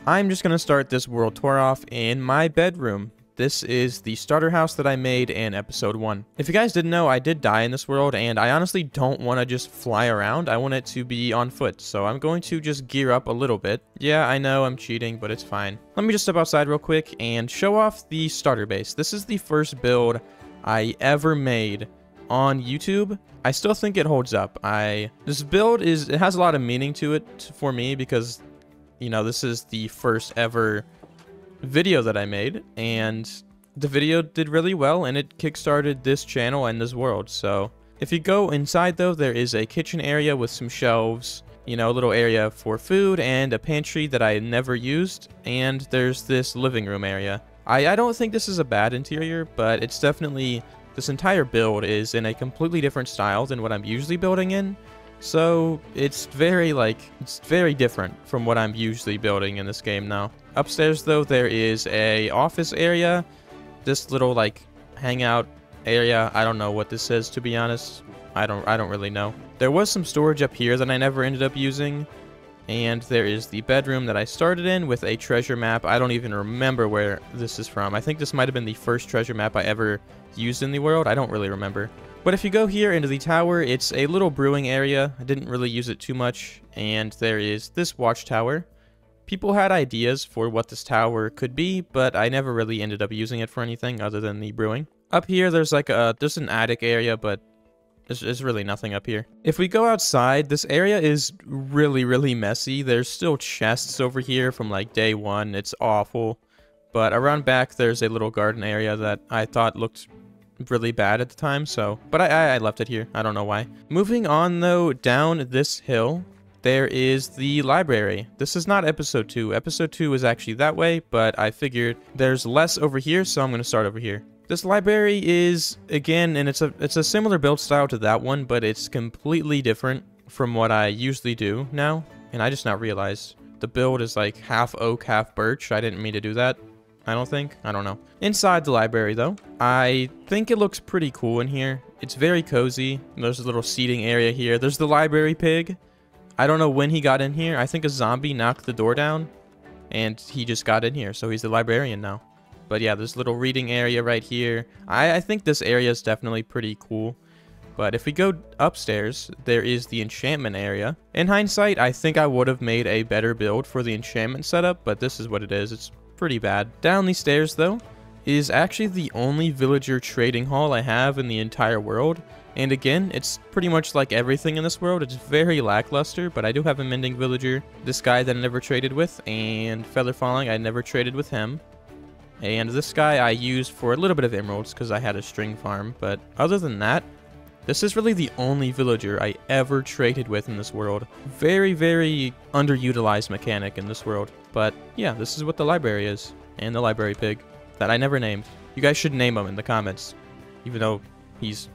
I'm just going to start this world tour off in my bedroom. This is the starter house that I made in episode 1. If you guys didn't know, I did die in this world, and I honestly don't want to just fly around. I want it to be on foot, so I'm going to just gear up a little bit. Yeah, I know I'm cheating, but it's fine. Let me just step outside real quick and show off the starter base. This is the first build I ever made on YouTube. I still think it holds up. This build it has a lot of meaning to it for me because, you know, this is the first ever video that I made, and the video did really well, and it kickstarted this channel and this world. So if you go inside though, there is a kitchen area with some shelves, you know, a little area for food, and a pantry that I never used, and there's this living room area. I don't think this is a bad interior, but it's definitely, this entire build is in a completely different style than what I'm usually building in. So it's very different from what I'm usually building in this game now. Upstairs though, there is a office area, this little like hangout area. I don't know what this is, to be honest. I don't really know. There was some storage up here that I never ended up using, and there is the bedroom that I started in with a treasure map. I don't even remember where this is from. I think this might have been the first treasure map I ever used in the world. I don't really remember. But if you go here into the tower, it's a little brewing area. I didn't really use it too much. And there is this watchtower. People had ideas for what this tower could be, but I never really ended up using it for anything other than the brewing. Up here, there's like there's an attic area, but there's really nothing up here. If we go outside, this area is really messy. There's still chests over here from like day 1. It's awful. But around back, there's a little garden area that I thought looked really bad at the time, so but I left it here. I don't know why. Moving on though, down this hill there is the library. This is not episode 2. Episode 2 is actually that way, but I figured there's less over here, so I'm going to start over here. This library is, again, and it's a similar build style to that one, but it's completely different from what I usually do now, and I just now realized the build is like half oak, half birch. I didn't mean to do that. I don't know. Inside the library though, I think it looks pretty cool in here. It's very cozy. There's a little seating area here. There's the library pig. I don't know when he got in here. I think a zombie knocked the door down and he just got in here, so he's the librarian now. But yeah, there's a little reading area right here. I think this area is definitely pretty cool. But if we go upstairs, there is the enchantment area. In hindsight, I think I would have made a better build for the enchantment setup, but this is what it is. It's pretty bad. Down these stairs though is actually the only villager trading hall I have in the entire world, and again, it's pretty much like everything in this world. It's very lackluster, but I do have a mending villager, this guy that I never traded with, and feather falling, I never traded with him, and this guy I used for a little bit of emeralds because I had a string farm. But other than that, this is really the only villager I ever traded with in this world. Very underutilized mechanic in this world. But yeah, this is what the library is. And the library pig that I never named. You guys should name him in the comments. Even though he's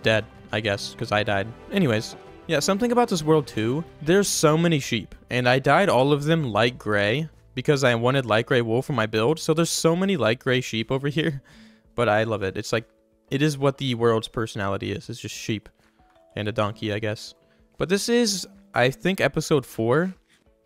dead, I guess, because I died. Anyways, yeah, something about this world too. There's so many sheep. And I dyed all of them light gray because I wanted light gray wool for my build. So there's so many light gray sheep over here. But I love it. It's like, it is what the world's personality is. It's just sheep and a donkey, I guess. But this is, I think, episode 4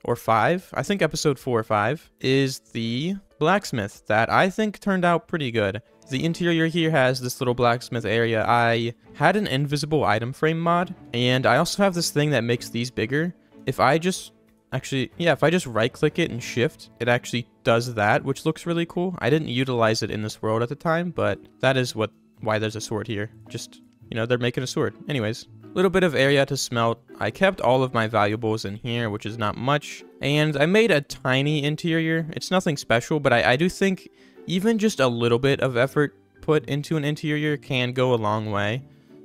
or 5. I think episode 4 or 5 is the blacksmith that I think turned out pretty good. The interior here has this little blacksmith area. I had an invisible item frame mod, and I also have this thing that makes these bigger. If I just right click it and shift, it actually does that, which looks really cool. I didn't utilize it in this world at the time, but that is why there's a sword here. Just, you know, they're making a sword. Anyways, little bit of area to smelt. I kept all of my valuables in here, which is not much. And I made a tiny interior. It's nothing special, but I do think even just a little bit of effort put into an interior can go a long way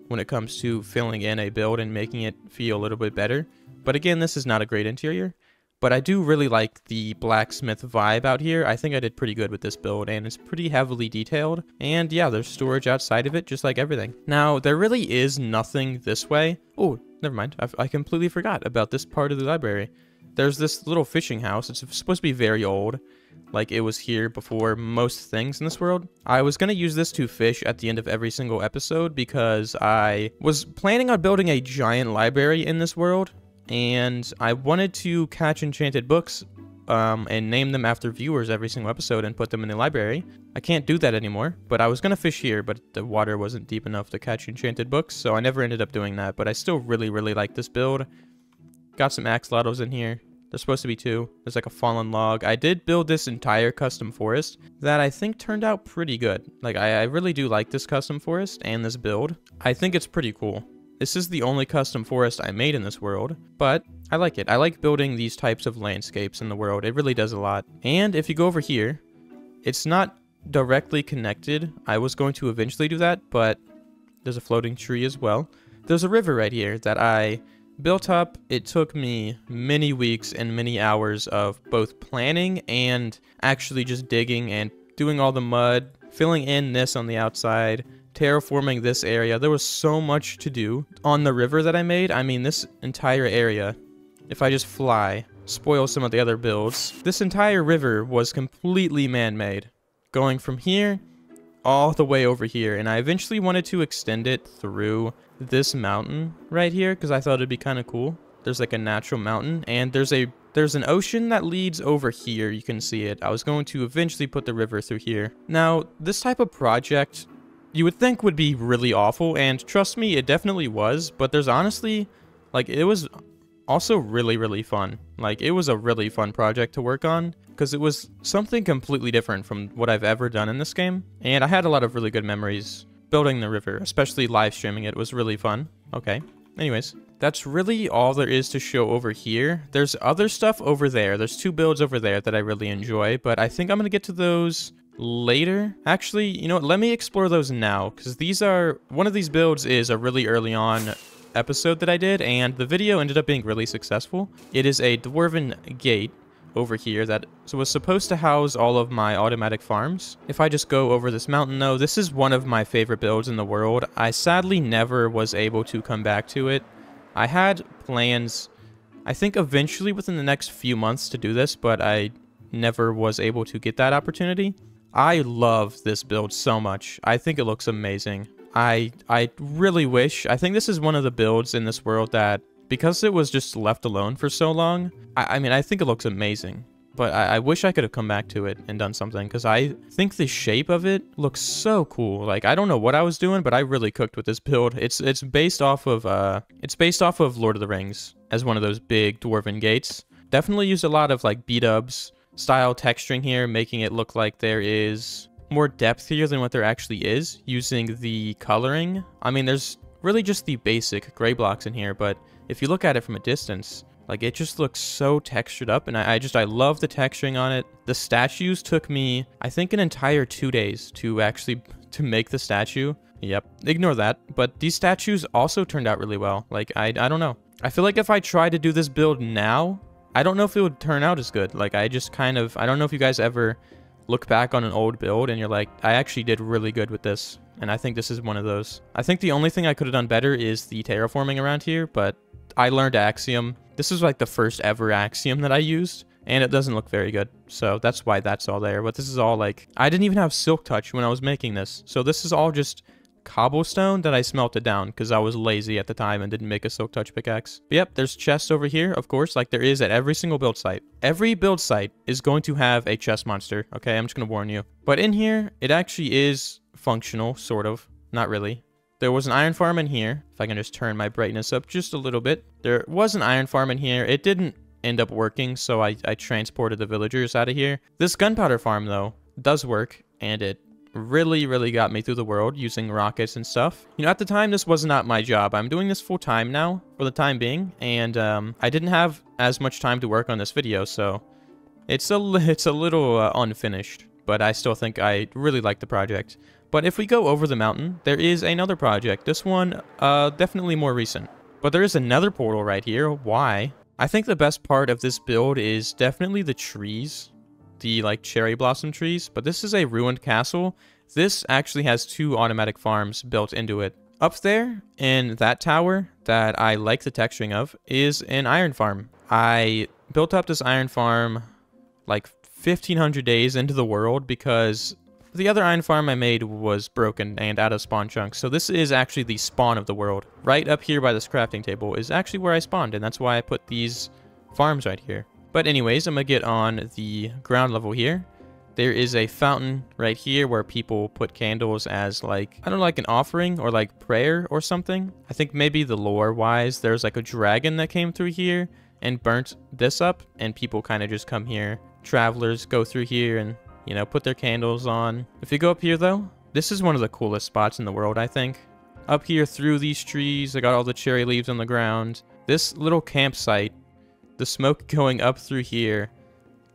when it comes to filling in a build and making it feel a little bit better. But again, this is not a great interior. But I do really like the blacksmith vibe out here. I think I did pretty good with this build, and it's pretty heavily detailed. And yeah, there's storage outside of it, just like everything. Now, there really is nothing this way. Oh, never mind. I completely forgot about this part of the library. There's this little fishing house. It's supposed to be very old. Like it was here before most things in this world. I was going to use this to fish at the end of every single episode because I was planning on building a giant library in this world. And I wanted to catch enchanted books and name them after viewers every single episode and put them in the library. I can't do that anymore, but I was gonna fish here, but the water wasn't deep enough to catch enchanted books, so I never ended up doing that, but I still really, really like this build. Got some axolotls in here. There's supposed to be 2. There's like a fallen log. I did build this entire custom forest that I think turned out pretty good. Like, I really do like this custom forest and this build. I think it's pretty cool. This is the only custom forest I made in this world, but I like it. I like building these types of landscapes in the world. It really does a lot. And if you go over here, it's not directly connected. I was going to eventually do that, but there's a floating tree as well. There's a river right here that I built up. It took me many weeks and many hours of both planning and actually just digging and doing all the mud, filling in this on the outside, terraforming this area. There was so much to do on the river that I made. I mean, this entire area, if I just fly, spoil some of the other builds. This entire river was completely man-made, going from here all the way over here, and I eventually wanted to extend it through this mountain right here because I thought it'd be kind of cool. There's like a natural mountain, and there's an ocean that leads over here. You can see it. I was going to eventually put the river through here. Now, this type of project you would think would be really awful, and trust me, it definitely was, but there's honestly, like, it was also really, really fun. Like, it was a really fun project to work on, because it was something completely different from what I've ever done in this game, and I had a lot of really good memories building the river, especially live streaming it. It was really fun. Okay, anyways, that's really all there is to show over here. There's other stuff over there. There's 2 builds over there that I really enjoy, but I think I'm gonna get to those later. Actually, you know what, let me explore those now, because one of these builds is a really early on episode that I did, and the video ended up being really successful. It is a dwarven gate over here that was supposed to house all of my automatic farms. If I just go over this mountain though, this is one of my favorite builds in the world. I sadly never was able to come back to it. I had plans, I think eventually within the next few months to do this, but I never was able to get that opportunity. I love this build so much. I think it looks amazing. I really wish, I think this is one of the builds in this world that, because it was just left alone for so long, I mean, I think it looks amazing. But I wish I could have come back to it and done something, because I think the shape of it looks so cool. Like, I don't know what I was doing, but I really cooked with this build. It's based off of Lord of the Rings as one of those big dwarven gates. Definitely used a lot of like B-dubs style texturing here, making it look like there is more depth here than what there actually is, using the coloring. I mean, there's really just the basic gray blocks in here, but if you look at it from a distance, like, it just looks so textured up, and I love the texturing on it. The statues took me, I think, an entire 2 days to make the statue. Yep, ignore that. But these statues also turned out really well. Like, I don't know. I feel like if I tried to do this build now, I don't know if it would turn out as good. Like, I don't know if you guys ever look back on an old build and you're like, I actually did really good with this. And I think this is one of those. I think the only thing I could have done better is the terraforming around here, but I learned Axiom. This is like the first ever Axiom that I used, and it doesn't look very good. So that's why that's all there. But this is all like, I didn't even have Silk Touch when I was making this. So this is all just cobblestone that I smelted down because I was lazy at the time and didn't make a Silk Touch pickaxe. But yep, there's chests over here, of course, like there is at every single build site. Every build site is going to have a chest monster, okay? I'm just going to warn you. But in here, it actually is functional, sort of. Not really. There was an iron farm in here. If I can just turn my brightness up just a little bit. There was an iron farm in here. It didn't end up working, so I transported the villagers out of here. This gunpowder farm, though, does work, and it really got me through the world using rockets and stuff. You know, at the time, this was not my job. I'm doing this full time now, for the time being, and I didn't have as much time to work on this video, so it's a little unfinished, but I still think I really like the project. But if we go over the mountain, there is another project. This one, definitely more recent. But there is another portal right here. Why? I think the best part of this build is definitely the trees. The, like, cherry blossom trees. But this is a ruined castle. This actually has 2 automatic farms built into it. Up there, in that tower, that I like the texturing of, is an iron farm. I built up this iron farm, like, 1,500 days into the world because the other iron farm I made was broken and out of spawn chunks, so this is actually the spawn of the world. Right up here by this crafting table is actually where I spawned, and that's why I put these farms right here. But anyways, I'm gonna get on the ground level here. There is a fountain right here where people put candles as like, I don't know, like an offering or like prayer or something. I think maybe the lore wise, there's like a dragon that came through here and burnt this up, and people kind of just come here. Travelers go through here and, you know, put their candles on. If you go up here though, this is one of the coolest spots in the world, I think. Up here through these trees, I got all the cherry leaves on the ground. This little campsite, the smoke going up through here,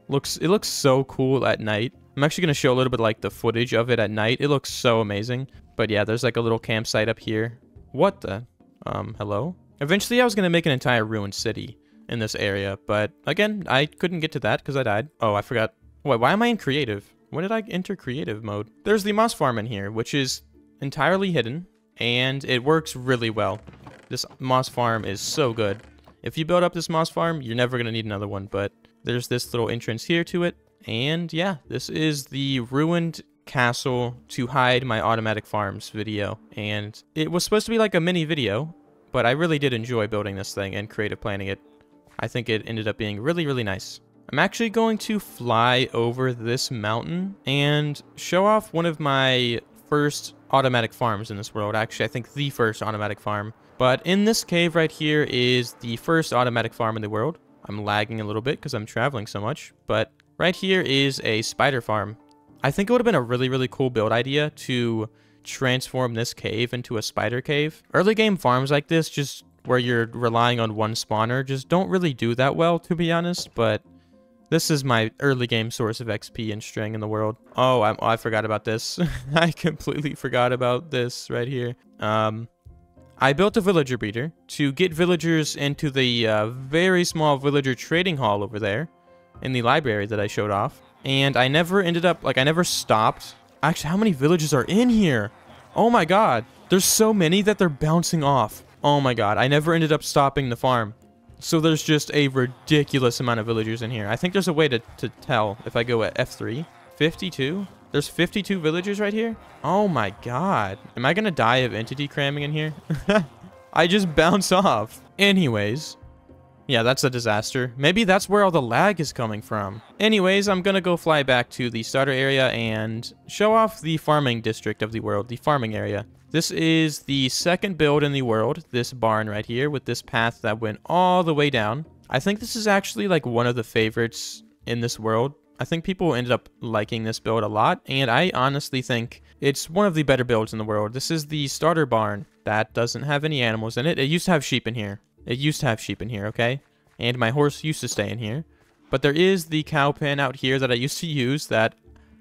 it looks so cool at night. I'm actually going to show a little bit like the footage of it at night. It looks so amazing. But yeah, there's like a little campsite up here. What the? Hello? Eventually I was going to make an entire ruined city in this area, but again, I couldn't get to that because I died. Oh, I forgot. Wait, why am I in creative? When did I enter creative mode? There's the moss farm in here, which is entirely hidden, and it works really well. This moss farm is so good. If you build up this moss farm, you're never going to need another one, but there's this little entrance here to it. And yeah, this is the ruined castle to hide my automatic farms video. And it was supposed to be like a mini video, but I really did enjoy building this thing and creative planning it. I think it ended up being really, really nice. I'm actually going to fly over this mountain and show off one of my first automatic farms in this world. Actually, I think the first automatic farm. But in this cave right here is the first automatic farm in the world. I'm lagging a little bit because I'm traveling so much, but right here is a spider farm. I think it would have been a really, really cool build idea to transform this cave into a spider cave. Early game farms like this, just where you're relying on one spawner, just don't really do that well, to be honest, but this is my early game source of XP and string in the world. Oh, I forgot about this. I completely forgot about this right here. I built a villager breeder to get villagers into the very small villager trading hall over there in the library that I showed off. And I never ended up, like, I never stopped. Actually, how many villagers are in here? Oh my god. There's so many that they're bouncing off. Oh my god. I never ended up stopping the farm. So there's just a ridiculous amount of villagers in here. I think there's a way to tell if I go at F3. 52? There's 52 villagers right here? Oh my god. Am I gonna die of entity cramming in here? I just bounce off. Anyways. Yeah, that's a disaster. Maybe that's where all the lag is coming from. Anyways, I'm gonna go fly back to the starter area and show off the farming district of the world, the farming area. This is the second build in the world, this barn right here with this path that went all the way down. I think this is actually like one of the favorites in this world. I think people ended up liking this build a lot, and I honestly think it's one of the better builds in the world. This is the starter barn that doesn't have any animals in it. It used to have sheep in here. It used to have sheep in here, okay? And my horse used to stay in here. But there is the cow pen out here that I used to use that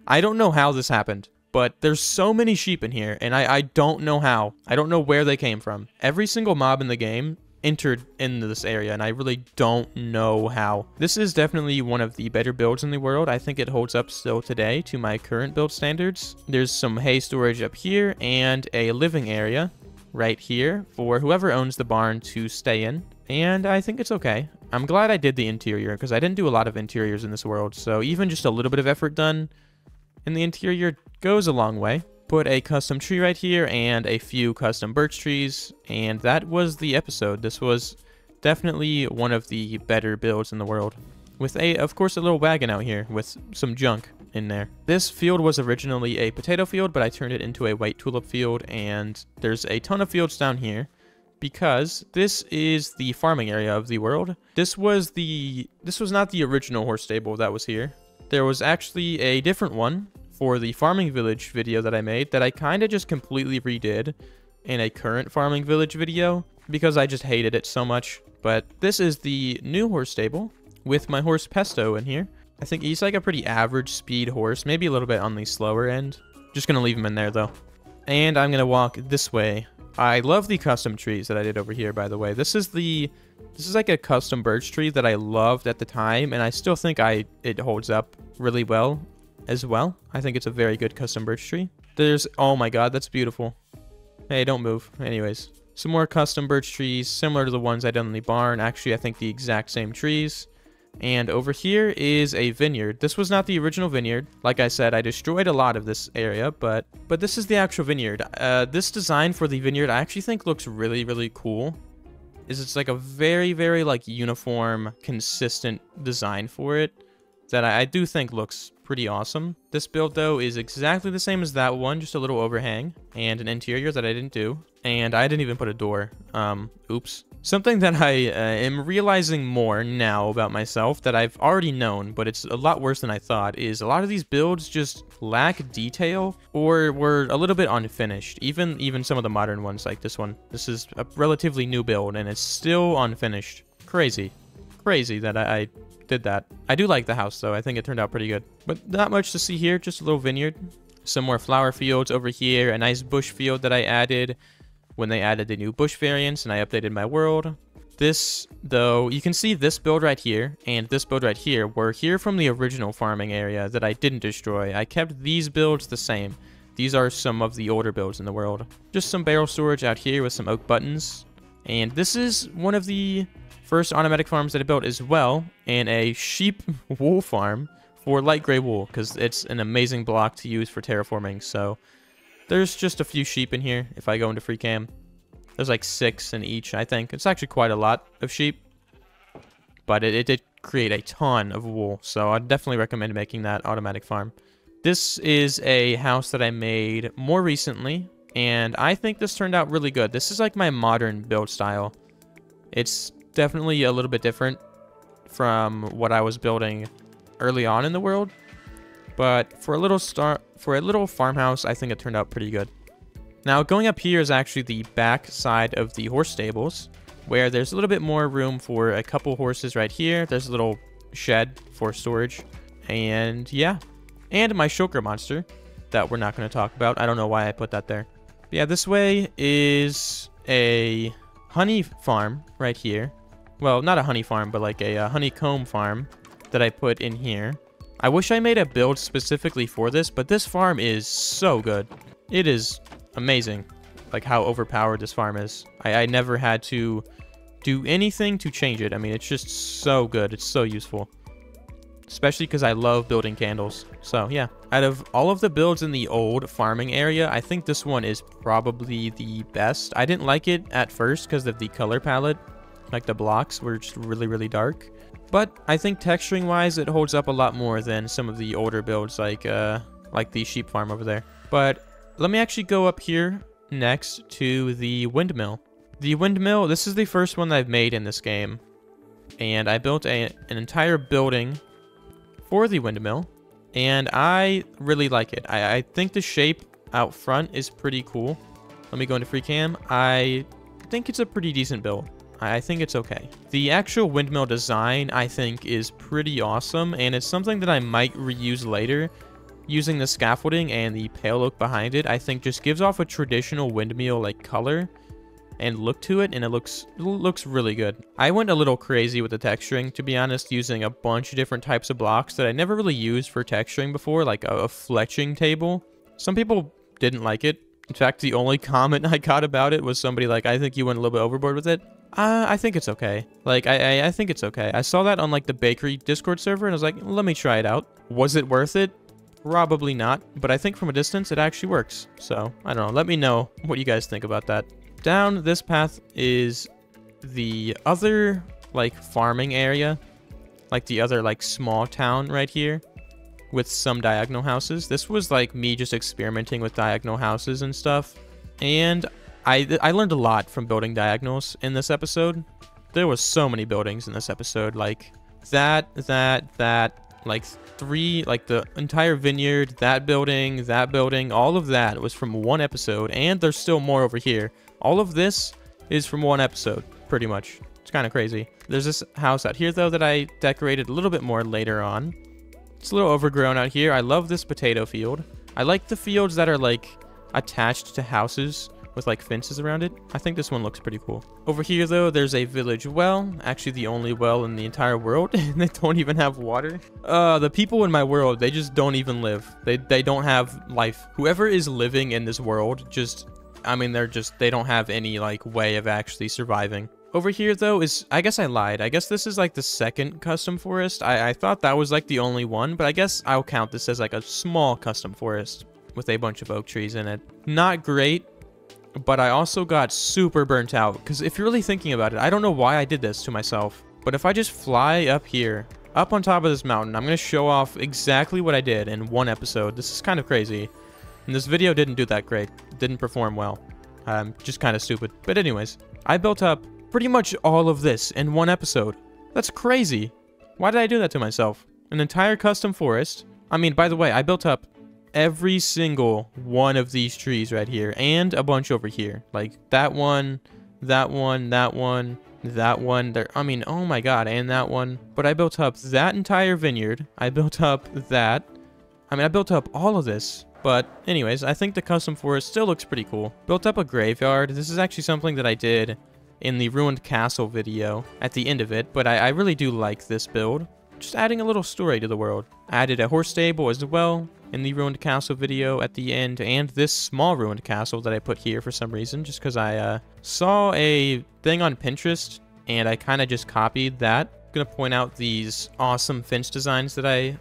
I don't know how this happened. But there's so many sheep in here, and I don't know how. I don't know where they came from. Every single mob in the game entered into this area, and I really don't know how. This is definitely one of the better builds in the world. I think it holds up still today to my current build standards. There's some hay storage up here, and a living area right here for whoever owns the barn to stay in. And I think it's okay. I'm glad I did the interior, because I didn't do a lot of interiors in this world, so even just a little bit of effort done in the interior goes a long way. Put a custom tree right here and a few custom birch trees, and that was the episode. This was definitely one of the better builds in the world. With of course, a little wagon out here with some junk in there. This field was originally a potato field, but I turned it into a white tulip field, and there's a ton of fields down here because this is the farming area of the world. This was not the original horse stable that was here. There was actually a different one for the farming village video that I made that I kind of just completely redid in a current farming village video because I just hated it so much. But this is the new horse stable with my horse Pesto in here. I think he's like a pretty average speed horse, maybe a little bit on the slower end. Just gonna leave him in there though. And I'm gonna walk this way. I love the custom trees that I did over here, by the way. This is like a custom birch tree that I loved at the time, and I still think it holds up really well as well. I think it's a very good custom birch tree. Oh my god, that's beautiful. Hey, don't move. Anyways, some more custom birch trees, similar to the ones I done in the barn. Actually, I think the exact same trees. And over here is a vineyard. This was not the original vineyard. Like I said, I destroyed a lot of this area, but this is the actual vineyard. This design for the vineyard I actually think looks really, really cool. is it's like a very, very like uniform, consistent design for it that I do think looks pretty awesome. This build though is exactly the same as that one, just a little overhang and an interior that I didn't do. And I didn't even put a door. Oops. Something that I am realizing more now about myself that I've already known, but it's a lot worse than I thought, is a lot of these builds just lack detail or were a little bit unfinished. Even some of the modern ones like this one. This is a relatively new build and it's still unfinished. Crazy. Crazy that I did that. I do like the house though. I think it turned out pretty good. But not much to see here, just a little vineyard. Some more flower fields over here, a nice bush field that I added when they added the new bush variants and I updated my world. This, though, you can see this build right here and this build right here were here from the original farming area that I didn't destroy. I kept these builds the same. These are some of the older builds in the world. Just some barrel storage out here with some oak buttons. And this is one of the first automatic farms that I built as well, and a sheep wool farm for light gray wool, because it's an amazing block to use for terraforming. So there's just a few sheep in here if I go into free cam. There's like 6 in each, I think. It's actually quite a lot of sheep, but it did create a ton of wool, so I'd definitely recommend making that automatic farm. This is a house that I made more recently, and I think this turned out really good. This is like my modern build style. It's definitely a little bit different from what I was building early on in the world, but for a little farmhouse, I think it turned out pretty good. Now, going up here is actually the back side of the horse stables, where there's a little bit more room for a couple horses right here. There's a little shed for storage, and yeah, and my shulker monster that we're not going to talk about. I don't know why I put that there. But yeah, this way is a honey farm right here. Well, not a honey farm, but like a honeycomb farm that I put in here. I wish I made a build specifically for this, but this farm is so good. It is amazing, like how overpowered this farm is. I never had to do anything to change it. I mean, it's just so good. It's so useful, especially because I love building candles. So yeah, out of all of the builds in the old farming area, I think this one is probably the best. I didn't like it at first because of the color palette. Like the blocks were just really, really dark. But I think texturing wise, it holds up a lot more than some of the older builds like the sheep farm over there. But let me actually go up here next to the windmill. The windmill, this is the first one that I've made in this game. And I built an entire building for the windmill. And I really like it. I think the shape out front is pretty cool. Let me go into free cam. I think it's a pretty decent build. I think it's okay. The actual windmill design, I think, is pretty awesome, and it's something that I might reuse later. Using the scaffolding and the pale oak behind it, I think just gives off a traditional windmill like color and look to it, and it looks really good. I went a little crazy with the texturing, to be honest, using a bunch of different types of blocks that I never really used for texturing before, like a fletching table. Some people didn't like it. In fact, the only comment I got about it was somebody like, I think you went a little bit overboard with it. I think it's okay. Like, I think it's okay. I saw that on, like, the bakery Discord server, and I was like, let me try it out. Was it worth it? Probably not. But I think from a distance, it actually works. So, I don't know. Let me know what you guys think about that. Down this path is the other, like, farming area. Like, the other, like, small town right here with some diagonal houses. This was, like, me just experimenting with diagonal houses and stuff. And I learned a lot from building diagonals in this episode. There was so many buildings in this episode, like that, like 3, like the entire vineyard, that building, all of that was from one episode, and there's still more over here. All of this is from one episode, pretty much. It's kind of crazy. There's this house out here, though, that I decorated a little bit more later on. It's a little overgrown out here. I love this potato field. I like the fields that are, like, attached to houses with like fences around it. I think this one looks pretty cool. Over here though, there's a village well, actually the only well in the entire world, and they don't even have water. The people in my world, they just don't even live. They don't have life. Whoever is living in this world just, I mean, they don't have any like way of actually surviving. Over here though is, I guess I lied. I guess this is like the second custom forest. I thought that was like the only one, but I guess I'll count this as like a small custom forest with a bunch of oak trees in it. Not great. but I also got super burnt out. Because if you're really thinking about it, I don't know why I did this to myself. But if I just fly up here, up on top of this mountain, I'm going to show off exactly what I did in one episode. This is kind of crazy. And this video didn't do that great. Didn't perform well. Just kind of stupid. But anyways, I built up pretty much all of this in one episode. That's crazy. Why did I do that to myself? An entire custom forest. I mean, by the way, I built up every single one of these trees right here. And a bunch over here. Like that one, that one, that one, that one. There. I mean, oh my god, and that one. But I built up that entire vineyard. I built up that. I mean, I built up all of this. But anyways, I think the custom forest still looks pretty cool. Built up a graveyard. This is actually something that I did in the ruined castle video at the end of it, but I really do like this build. Just adding a little story to the world. Added a horse stable as well in the ruined castle video at the end, and this small ruined castle that I put here for some reason, just because I saw a thing on Pinterest and I kind of just copied that. I'm gonna point out these awesome fence designs that I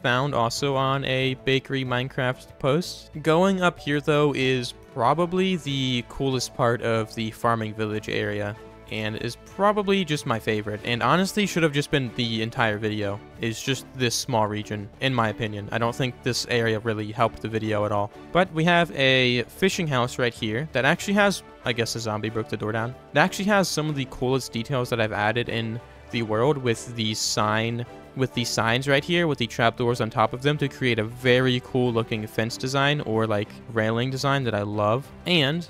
found also on a bakery Minecraft post. Going up here though is probably the coolest part of the farming village area, and is probably just my favorite, and honestly should have just been the entire video, is just this small region, in my opinion. I don't think this area really helped the video at all. But we have a fishing house right here that actually has, I guess a zombie broke the door down. It actually has some of the coolest details that I've added in the world with the signs right here with the trapdoors on top of them to create a very cool looking fence design or like railing design that I love. And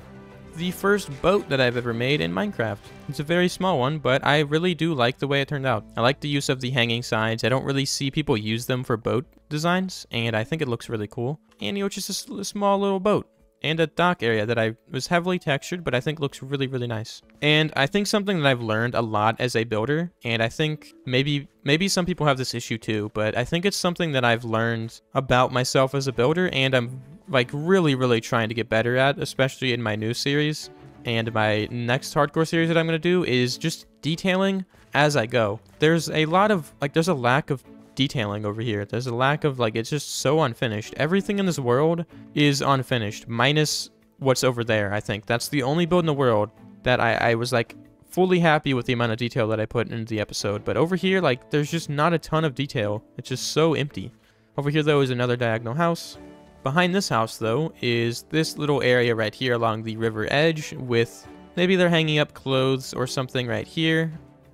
the first boat that I've ever made in Minecraft. It's a very small one, but I really do like the way it turned out. I like the use of the hanging sides. I don't really see people use them for boat designs, and I think it looks really cool. And you know, it's just a small little boat. And a dock area that I was heavily textured, but I think looks really, really nice. And I think something that I've learned a lot as a builder, and I think maybe some people have this issue too, but I think it's something that I've learned about myself as a builder, and I'm like really, really trying to get better at, especially in my new series. And my next hardcore series that I'm going to do is just detailing as I go. There's a lot of, like, there's a lack of detailing over here. There's a lack of, like, it's just so unfinished. Everything in this world is unfinished, minus what's over there, I think. That's the only build in the world that I was, like, fully happy with the amount of detail that I put into the episode. But over here, like, there's just not a ton of detail. It's just so empty. Over here, though, is another diagonal house. Behind this house, though, is this little area right here along the river edge with maybe they're hanging up clothes or something right here.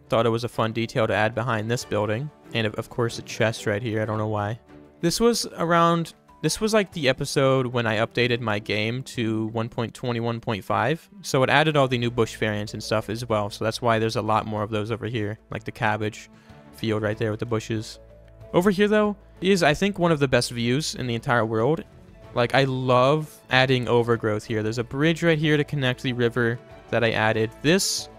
Thought it was a fun detail to add behind this building. And of course a chest right here, I don't know why. This was like the episode when I updated my game to 1.21.5. So it added all the new bush variants and stuff as well. So that's why there's a lot more of those over here. Like the cabbage field right there with the bushes. Over here though, is I think one of the best views in the entire world. Like I love adding overgrowth here. There's a bridge right here to connect the river that I added. This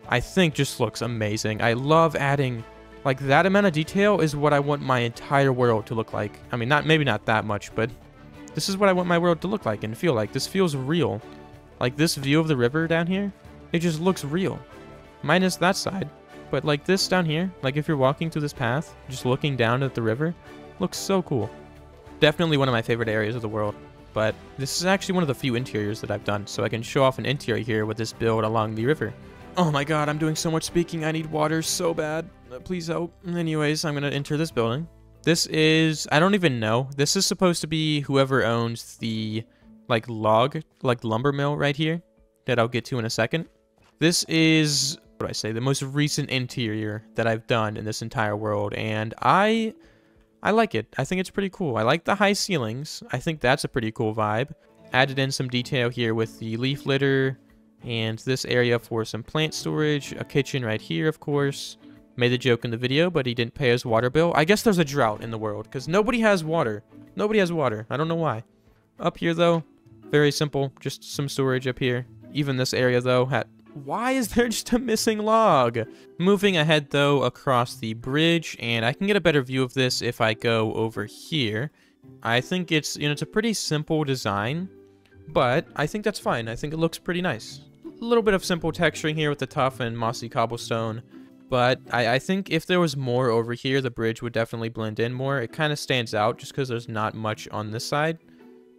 I think just looks amazing. I love adding, like, that amount of detail is what I want my entire world to look like. I mean, maybe not that much, but this is what I want my world to look like and feel like. This feels real. Like, this view of the river down here, it just looks real. Minus that side. But, like, this down here, like, if you're walking through this path, just looking down at the river, looks so cool. Definitely one of my favorite areas of the world. But this is actually one of the few interiors that I've done, so I can show off an interior here with this build along the river. Oh my god, I'm doing so much speaking. I need water so bad. Please help. Anyways, I'm going to enter this building. This is, I don't even know. This is supposed to be whoever owns the, like, lumber mill right here that I'll get to in a second. This is, what do I say, the most recent interior that I've done in this entire world. And I like it. I think it's pretty cool. I like the high ceilings. I think that's a pretty cool vibe. Added in some detail here with the leaf litter. And this area for some plant storage, a kitchen right here, of course. Made the joke in the video, but he didn't pay his water bill. I guess there's a drought in the world, because nobody has water. Nobody has water. I don't know why. Up here, though, very simple. Just some storage up here. Even this area, though, had... Why is there just a missing log? Moving ahead, though, across the bridge, and I can get a better view of this if I go over here. I think it's, you know, it's a pretty simple design, but I think that's fine. I think it looks pretty nice. A little bit of simple texturing here with the tough and mossy cobblestone. But I think if there was more over here, the bridge would definitely blend in more. It kind of stands out just because there's not much on this side.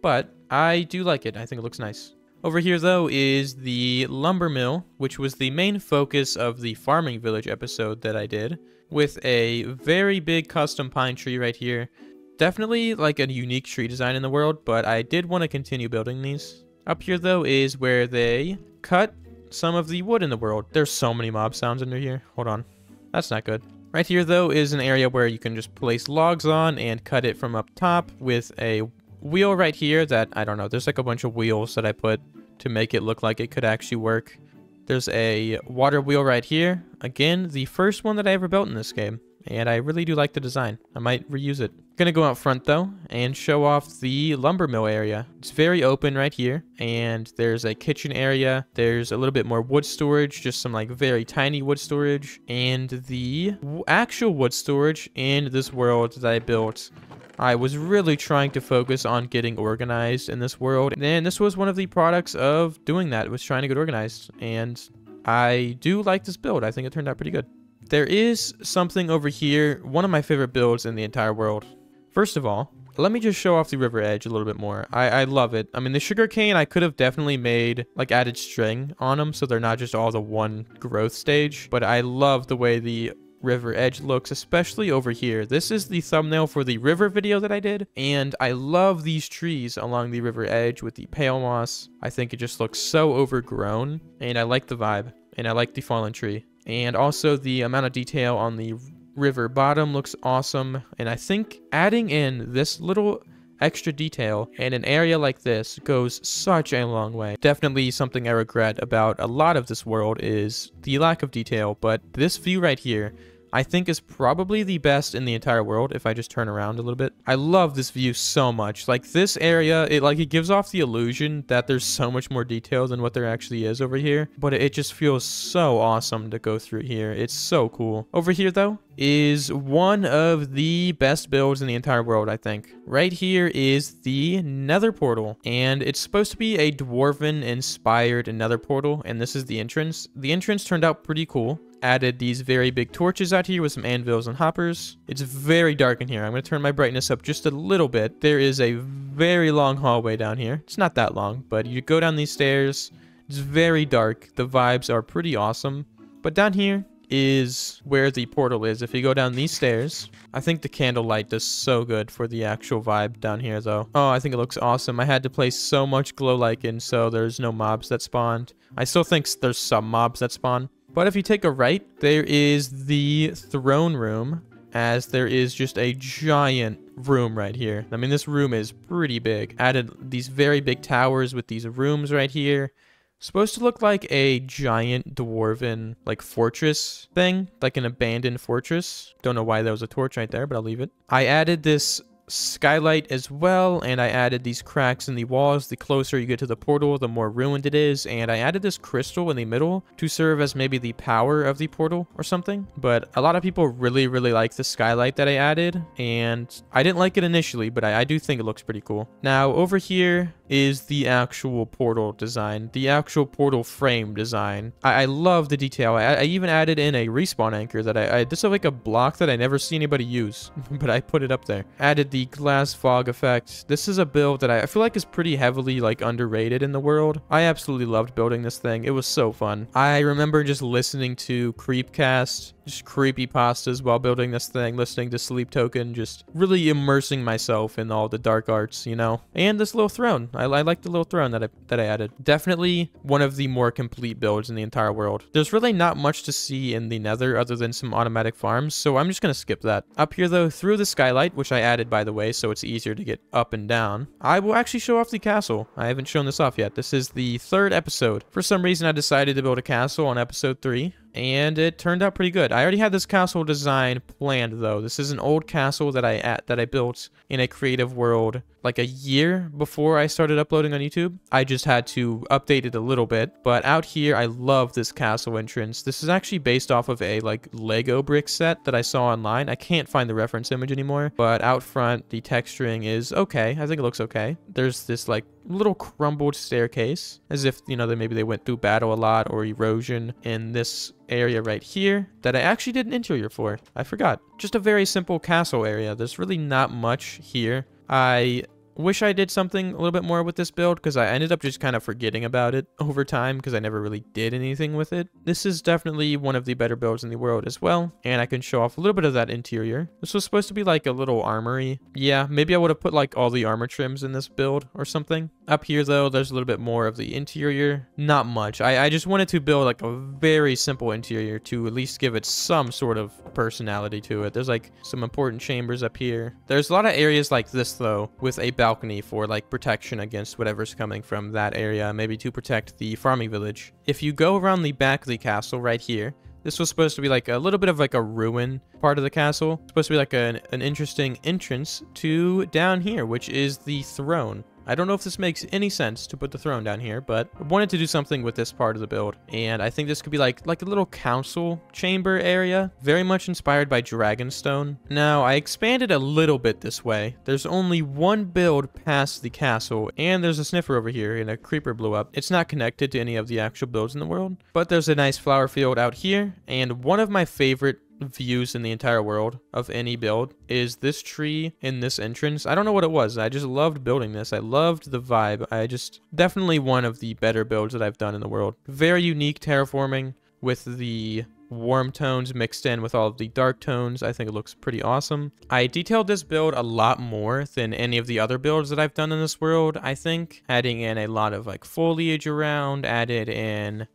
But I do like it. I think it looks nice. Over here, though, is the lumber mill, which was the main focus of the farming village episode that I did, with a very big custom pine tree right here. Definitely like a unique tree design in the world, but I did want to continue building these. Up here, though, is where they cut some of the wood in the world. There's so many mob sounds under here. Hold on. That's not good. Right here, though, is an area where you can just place logs on and cut it from up top with a wheel right here that, I don't know, there's like a bunch of wheels that I put to make it look like it could actually work. There's a water wheel right here. Again, the first one that I ever built in this game. And I really do like the design. I might reuse it. Gonna go out front though and show off the lumber mill area. It's very open right here, and there's a kitchen area. There's a little bit more wood storage, just some like very tiny wood storage, and the actual wood storage in this world that I built. I was really trying to focus on getting organized in this world, and this was one of the products of doing that, was trying to get organized, and I do like this build. I think it turned out pretty good. There is something over here, one of my favorite builds in the entire world. First of all, let me just show off the river edge a little bit more. I love it. I mean, the sugarcane, I could have definitely made, like, added string on them so they're not just all the one growth stage. But I love the way the river edge looks, especially over here. This is the thumbnail for the river video that I did. And I love these trees along the river edge with the pale moss. I think it just looks so overgrown. And I like the vibe. And I like the fallen tree. And also the amount of detail on the river bottom looks awesome. And I think adding in this little extra detail in an area like this goes such a long way. Definitely something I regret about a lot of this world is the lack of detail, but this view right here I think is probably the best in the entire world if I just turn around a little bit. I love this view so much. Like this area, it gives off the illusion that there's so much more detail than what there actually is over here, but it just feels so awesome to go through here. It's so cool. Over here though is one of the best builds in the entire world, I think. Right here is the nether portal, and it's supposed to be a dwarven inspired nether portal, and this is the entrance. The entrance turned out pretty cool. Added these very big torches out here with some anvils and hoppers. It's very dark in here. I'm going to turn my brightness up just a little bit. There is a very long hallway down here. It's not that long, but you go down these stairs. It's very dark. The vibes are pretty awesome. But down here is where the portal is. If you go down these stairs, I think the candlelight does so good for the actual vibe down here though. Oh, I think it looks awesome. I had to place so much glow lichen so there's no mobs that spawned. I still think there's some mobs that spawn. But if you take a right, there is the throne room, as there is just a giant room right here. I mean, this room is pretty big. Added these very big towers with these rooms right here. Supposed to look like a giant dwarven, like, fortress thing, like an abandoned fortress. Don't know why there was a torch right there, but I'll leave it. I added this skylight as well, and I added these cracks in the walls. The closer you get to the portal, the more ruined it is, and I added this crystal in the middle to serve as maybe the power of the portal or something. But a lot of people really like the skylight that I added, and I didn't like it initially, but I do think it looks pretty cool. Now over here is the actual portal design, the actual portal frame design. I love the detail. I even added in a respawn anchor that this is like a block that I never see anybody use, but I put it up there. Added the glass fog effect. This is a build that I feel like is pretty heavily like underrated in the world. I absolutely loved building this thing. It was so fun. I remember just listening to Creepcast, just creepypastas while building this thing, listening to Sleep Token, just really immersing myself in all the dark arts, you know? And this little throne. I like the little throne that I added. Definitely one of the more complete builds in the entire world. There's really not much to see in the nether other than some automatic farms, so I'm just gonna skip that. Up here though, through the skylight, which I added by the way, so it's easier to get up and down, I will actually show off the castle. I haven't shown this off yet. This is the third episode. For some reason I decided to build a castle on episode 3. And it turned out pretty good. I already had this castle design planned though. This is an old castle that I built in a creative world like a year before I started uploading on YouTube. I just had to update it a little bit. But out here, I love this castle entrance. This is actually based off of a like Lego brick set that I saw online. I can't find the reference image anymore. But out front, the texturing is okay. I think it looks okay. There's this like little crumbled staircase, as if, you know, maybe they went through battle a lot or erosion in this area right here that I actually did an interior for. I forgot. Just a very simple castle area. There's really not much here. I Wish I did something a little bit more with this build because I ended up just kind of forgetting about it over time because I never really did anything with it. This is definitely one of the better builds in the world as well, and I can show off a little bit of that interior. This was supposed to be like a little armory. Yeah, maybe I would have put like all the armor trims in this build or something. Up here though, there's a little bit more of the interior. Not much. I just wanted to build like a very simple interior to at least give it some sort of personality to it. There's like some important chambers up here. There's a lot of areas like this though with a balcony for like protection against whatever's coming from that area, maybe to protect the farming village. If you go around the back of the castle right here, this was supposed to be like a little bit of like a ruin part of the castle. It's supposed to be like an interesting entrance to down here, which is the throne. I don't know if this makes any sense to put the throne down here, but I wanted to do something with this part of the build. And I think this could be like a little council chamber area, very much inspired by Dragonstone. Now, I expanded a little bit this way. There's only one build past the castle, and there's a sniffer over here, and a creeper blew up. It's not connected to any of the actual builds in the world, but there's a nice flower field out here, and one of my favorite views in the entire world of any build is this tree in this entrance. I don't know what it was. I just loved building this. I loved the vibe. I just definitely one of the better builds that I've done in the world. Very unique terraforming with the warm tones mixed in with all of the dark tones. I think it looks pretty awesome. I detailed this build a lot more than any of the other builds that I've done in this world, I think. Adding in a lot of like foliage around, added in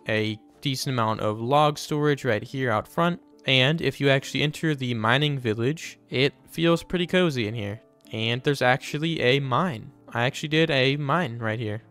a decent amount of log storage right here out front. And if you actually enter the mining village, it feels pretty cozy in here. And there's actually a mine. I actually did a mine right here.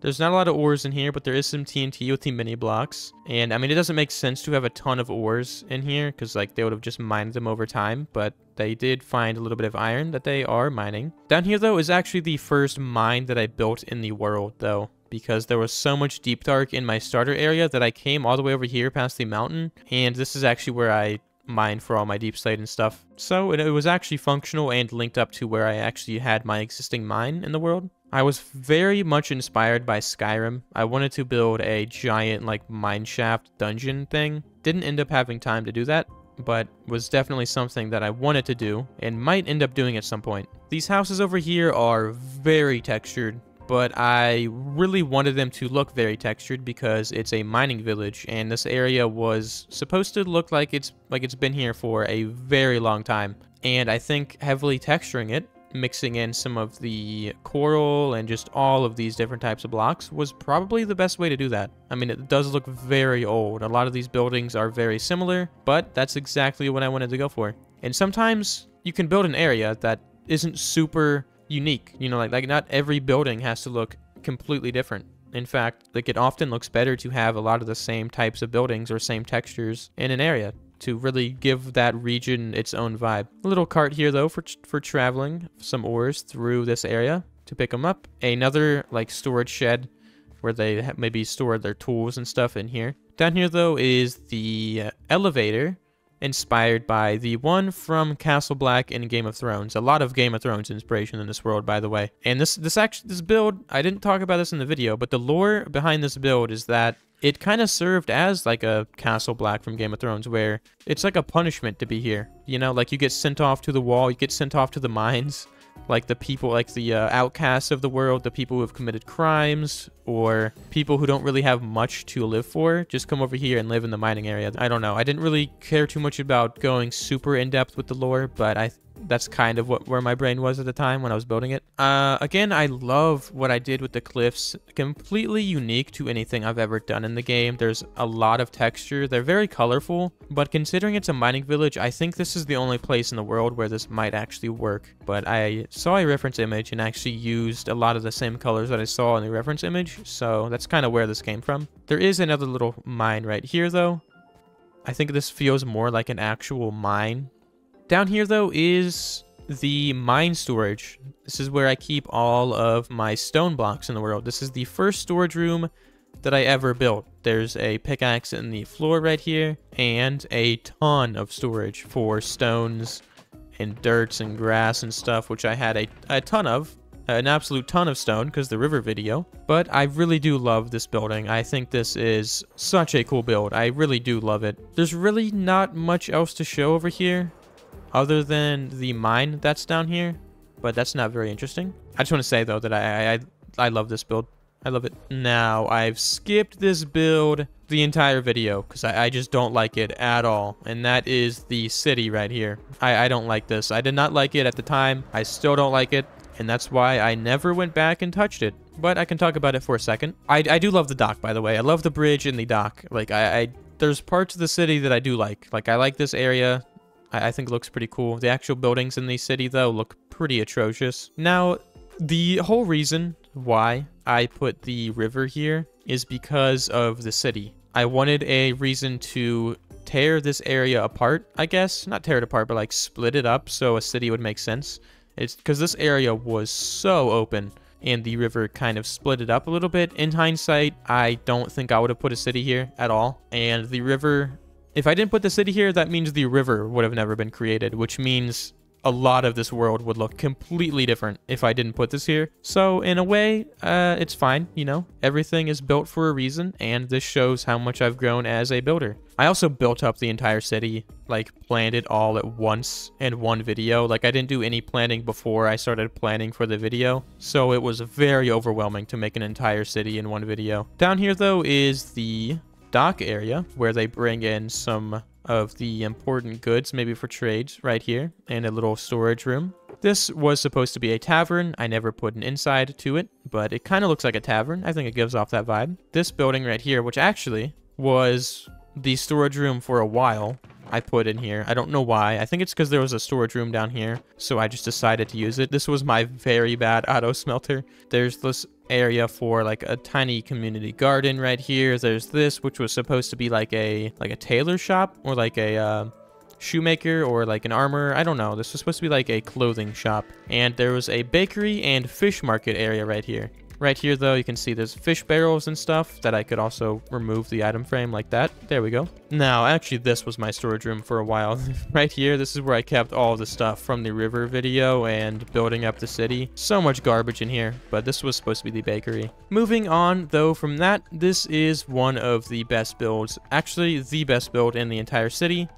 There's not a lot of ores in here, but there is some TNT with the mini blocks. And I mean, it doesn't make sense to have a ton of ores in here because like they would have just mined them over time, but they did find a little bit of iron that they are mining. Down here though is actually the first mine that I built in the world though, because there was so much deep dark in my starter area that I came all the way over here past the mountain, and this is actually where I mined for all my deep slate and stuff. So it was actually functional and linked up to where I actually had my existing mine in the world. I was very much inspired by Skyrim. I wanted to build a giant like mineshaft dungeon thing. Didn't end up having time to do that, but was definitely something that I wanted to do and might end up doing at some point. These houses over here are very textured, but I really wanted them to look very textured because it's a mining village, and this area was supposed to look like it's been here for a very long time. And I think heavily texturing it, mixing in some of the coral and just all of these different types of blocks was probably the best way to do that. I mean, it does look very old. A lot of these buildings are very similar, but that's exactly what I wanted to go for. And sometimes you can build an area that isn't super unique, you know, like not every building has to look completely different. In fact, like it often looks better to have a lot of the same types of buildings or same textures in an area to really give that region its own vibe. A little cart here though for traveling some ores through this area to pick them up. Another like storage shed where they maybe store their tools and stuff in here. Down here though is the elevator, inspired by the one from Castle Black in Game of Thrones. A lot of Game of Thrones inspiration in this world, by the way. And this build, I didn't talk about this in the video, but the lore behind this build is that it kind of served as like a Castle Black from Game of Thrones, where it's like a punishment to be here. You know, like you get sent off to the wall, you get sent off to the mines. Like the people, like the outcasts of the world, the people who have committed crimes, or people who don't really have much to live for, just come over here and live in the mining area. I don't know. I didn't really care too much about going super in-depth with the lore, but that's kind of where my brain was at the time when I was building it. Again, I love what I did with the cliffs. Completely unique to anything I've ever done in the game. There's a lot of texture. They're very colorful, but considering it's a mining village, I think this is the only place in the world where this might actually work. But I saw a reference image and actually used a lot of the same colors that I saw in the reference image, so that's kind of where this came from. There is another little mine right here, though. I think this feels more like an actual mine. Down here, though, is the mine storage. This is where I keep all of my stone blocks in the world. This is the first storage room that I ever built. There's a pickaxe in the floor right here, and a ton of storage for stones and dirts and grass and stuff, which I had a ton of. An absolute ton of stone because the river video. But I really do love this building. I think this is such a cool build. I really do love it. There's really not much else to show over here other than the mine that's down here. but that's not very interesting. I just want to say, though, that I love this build. I love it. Now, I've skipped this build the entire video because I just don't like it at all. And that is the city right here. I don't like this. I did not like it at the time. I still don't like it. And that's why I never went back and touched it. But I can talk about it for a second. I do love the dock, by the way. I love the bridge and the dock. Like, there's parts of the city that I do like. Like, I like this area. I think it looks pretty cool. The actual buildings in the city, though, look pretty atrocious. Now, the whole reason why I put the river here is because of the city. I wanted a reason to tear this area apart, I guess. Not tear it apart, but like split it up so a city would make sense. It's because this area was so open and the river kind of split it up a little bit. In hindsight, I don't think I would have put a city here at all. And the river, if I didn't put the city here, that means the river would have never been created, which means a lot of this world would look completely different if I didn't put this here. So in a way, it's fine, you know? Everything is built for a reason, and this shows how much I've grown as a builder. I also built up the entire city, like planned it all at once in one video. Like I didn't do any planning before I started planning for the video. So it was very overwhelming to make an entire city in one video. Down here though is the dock area where they bring in some of the important goods, maybe for trades right here, and a little storage room. This was supposed to be a tavern. I never put an inside to it, but it kind of looks like a tavern. I think it gives off that vibe. This building right here, which actually was the storage room for a while, I put in here. I don't know why. I think it's because there was a storage room down here, so I just decided to use it. This was my very bad auto smelter. There's this area for like a tiny community garden right here. There's this, which was supposed to be like a tailor shop or like a shoemaker or like an armor. I don't know. This was supposed to be like a clothing shop. And there was a bakery and fish market area right here. Right here, though, you can see there's fish barrels and stuff that I could also remove the item frame like that. There we go. Now, actually, this was my storage room for a while. Right here, this is where I kept all the stuff from the river video and building up the city. So much garbage in here, but this was supposed to be the bakery. Moving on, though, from that, this is one of the best builds. Actually, the best build in the entire city.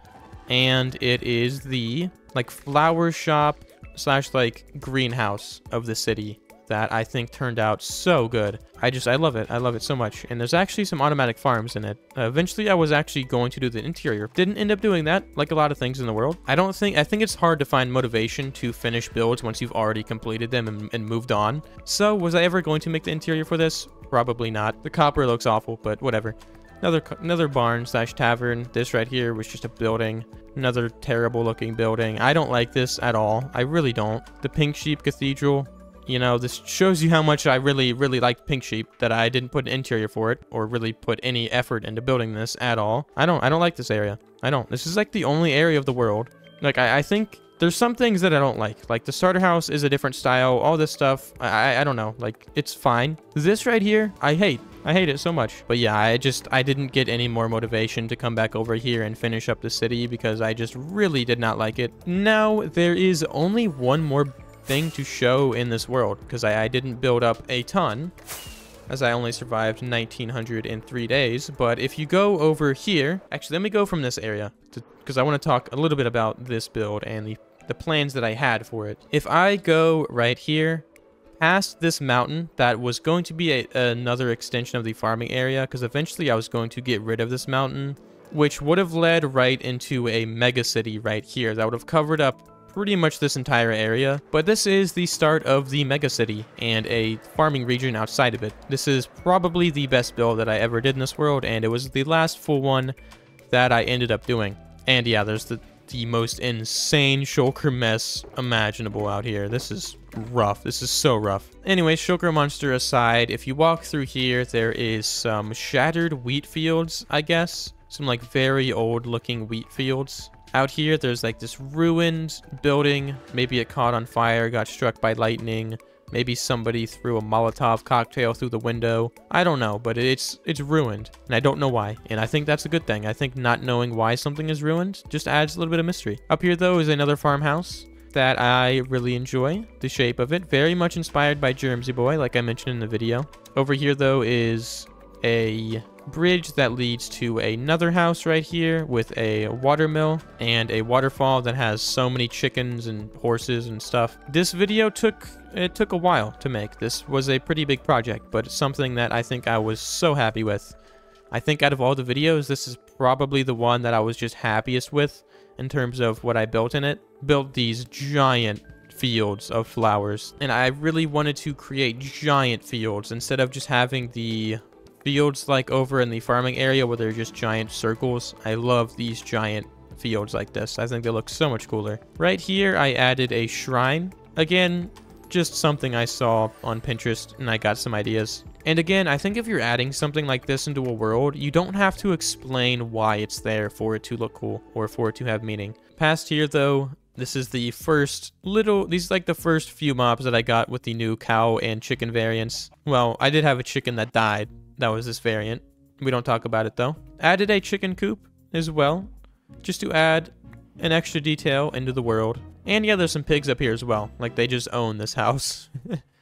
And it is the, like, flower shop / like, greenhouse of the city that I think turned out so good. I love it. I love it so much. And there's actually some automatic farms in it. Eventually, I was actually going to do the interior. Didn't end up doing that, like a lot of things in the world. I think it's hard to find motivation to finish builds once you've already completed them and moved on. So, was I ever going to make the interior for this? Probably not. The copper looks awful, but whatever. Another barn / tavern. This right here was just a building. Another terrible looking building. I don't like this at all. I really don't. The Pink Sheep Cathedral. You know, this shows you how much I really liked Pink Sheep, that I didn't put an interior for it, or really put any effort into building this at all. I don't like this area. I don't. This is like the only area of the world. Like, I think there's some things that I don't like. Like, the starter house is a different style, all this stuff. I don't know. Like, it's fine. This right here, I hate. I hate it so much. But yeah, I didn't get any more motivation to come back over here and finish up the city because I just really did not like it. Now, there is only one more thing to show in this world because I didn't build up a ton as I only survived 1903 days. But if you go over here, actually let me go from this area because I want to talk a little bit about this build and the plans that I had for it. If I go right here past this mountain, that was going to be another extension of the farming area because eventually I was going to get rid of this mountain, which would have led right into a mega city right here that would have covered up pretty much this entire area. But this is the start of the mega city and a farming region outside of it. This is probably the best build that I ever did in this world, and it was the last full one that I ended up doing. And yeah, there's the most insane shulker mess imaginable out here. This is rough. This is so rough. Anyway, shulker monster aside, if you walk through here, there is some shattered wheat fields, I guess. Some like very old looking wheat fields. Out here, there's like this ruined building. Maybe it caught on fire, got struck by lightning. Maybe somebody threw a Molotov cocktail through the window. I don't know, but it's ruined, and I don't know why. And I think that's a good thing. I think not knowing why something is ruined just adds a little bit of mystery. Up here, though, is another farmhouse that I really enjoy. The shape of it, very much inspired by Germsy Boy, like I mentioned in the video. Over here, though, is a bridge that leads to another house right here with a water mill and a waterfall that has so many chickens and horses and stuff. This video took a while to make. This was a pretty big project, but it's something that I think I was so happy with. I think out of all the videos, this is probably the one that I was just happiest with in terms of what I built in it. Built these giant fields of flowers, and I really wanted to create giant fields instead of just having the fields like over in the farming area where they're just giant circles. I love these giant fields like this. I think they look so much cooler. Right here, I added a shrine. Again, just something I saw on Pinterest and I got some ideas. And again, I think if you're adding something like this into a world, you don't have to explain why it's there for it to look cool or for it to have meaning. Past here though, this is the first these are like the first few mobs that I got with the new cow and chicken variants. Well, I did have a chicken that died. That was this variant. We don't talk about it though. Added a chicken coop as well, just to add an extra detail into the world. And yeah, there's some pigs up here as well. Like they just own this house.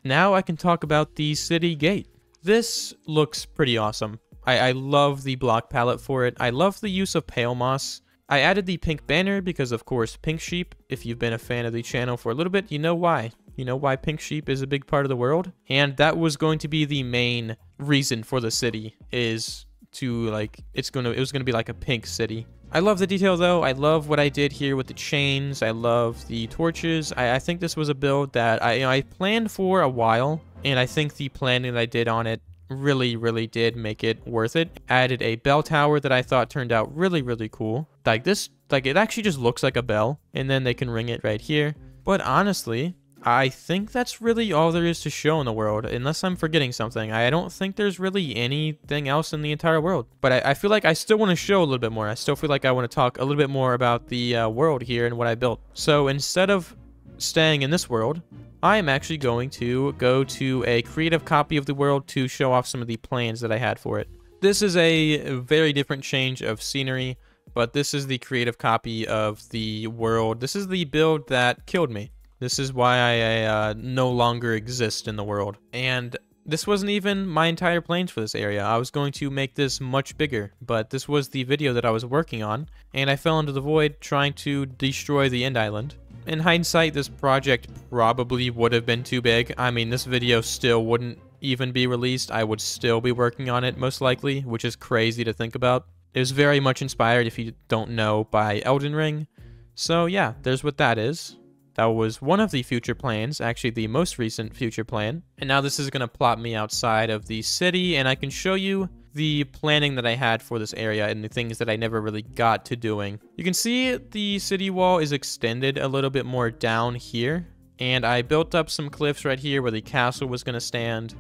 Now I can talk about the city gate. This looks pretty awesome. I love the block palette for it. I love the use of pale moss. I added the pink banner because, of course, pink sheep. If you've been a fan of the channel for a little bit, you know why. You know why pink sheep is a big part of the world. And that was going to be the main reason for the city, is to like, it was gonna be like a pink city. I love the detail though. I love what I did here with the chains. I love the torches. I think this was a build that I planned for a while, and I think the planning that I did on it really did make it worth it. Added a bell tower that I thought turned out really cool. Like this, like it actually just looks like a bell, and then they can ring it right here. But honestly, I think that's really all there is to show in the world, unless I'm forgetting something. I don't think there's really anything else in the entire world. But I feel like I still want to show a little bit more. I still feel like I want to talk a little bit more about the world here and what I built. So instead of staying in this world, I am actually going to go to a creative copy of the world to show off some of the plans that I had for it. This is a very different change of scenery, but this is the creative copy of the world. This is the build that killed me. This is why I no longer exist in the world. And this wasn't even my entire plans for this area. I was going to make this much bigger, but this was the video that I was working on, and I fell into the void trying to destroy the end island. In hindsight, this project probably would have been too big. I mean, this video still wouldn't even be released. I would still be working on it, most likely, which is crazy to think about. It was very much inspired, if you don't know, by Elden Ring. So yeah, there's what that is. That was one of the future plans, actually the most recent future plan. And now this is going to plop me outside of the city, and I can show you the planning that I had for this area and the things that I never really got to doing. You can see the city wall is extended a little bit more down here, and I built up some cliffs right here where the castle was going to stand.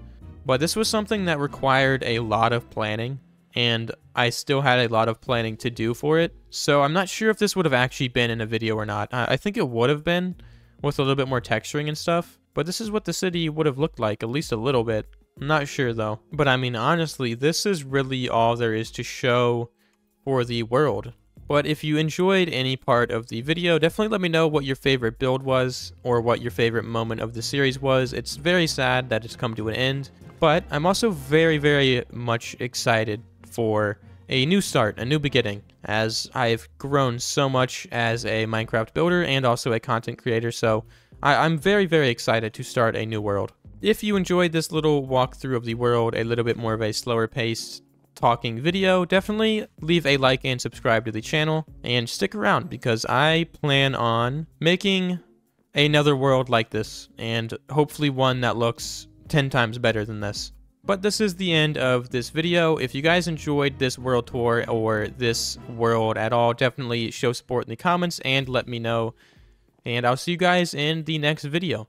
But this was something that required a lot of planning, and I still had a lot of planning to do for it. So I'm not sure if this would have actually been in a video or not. I think it would have been with a little bit more texturing and stuff, but this is what the city would have looked like, at least a little bit. I'm not sure though. But I mean, honestly, this is really all there is to show for the world. But if you enjoyed any part of the video, definitely let me know what your favorite build was or what your favorite moment of the series was. It's very sad that it's come to an end, but I'm also very much excited for a new start, a new beginning, as I've grown so much as a Minecraft builder and also a content creator. So I'm very excited to start a new world. If you enjoyed this little walkthrough of the world, a little bit more of a slower paced talking video, definitely leave a like and subscribe to the channel, and stick around because I plan on making another world like this, and hopefully one that looks 10 times better than this. But this is the end of this video. If you guys enjoyed this world tour or this world at all, definitely show support in the comments and let me know. And I'll see you guys in the next video.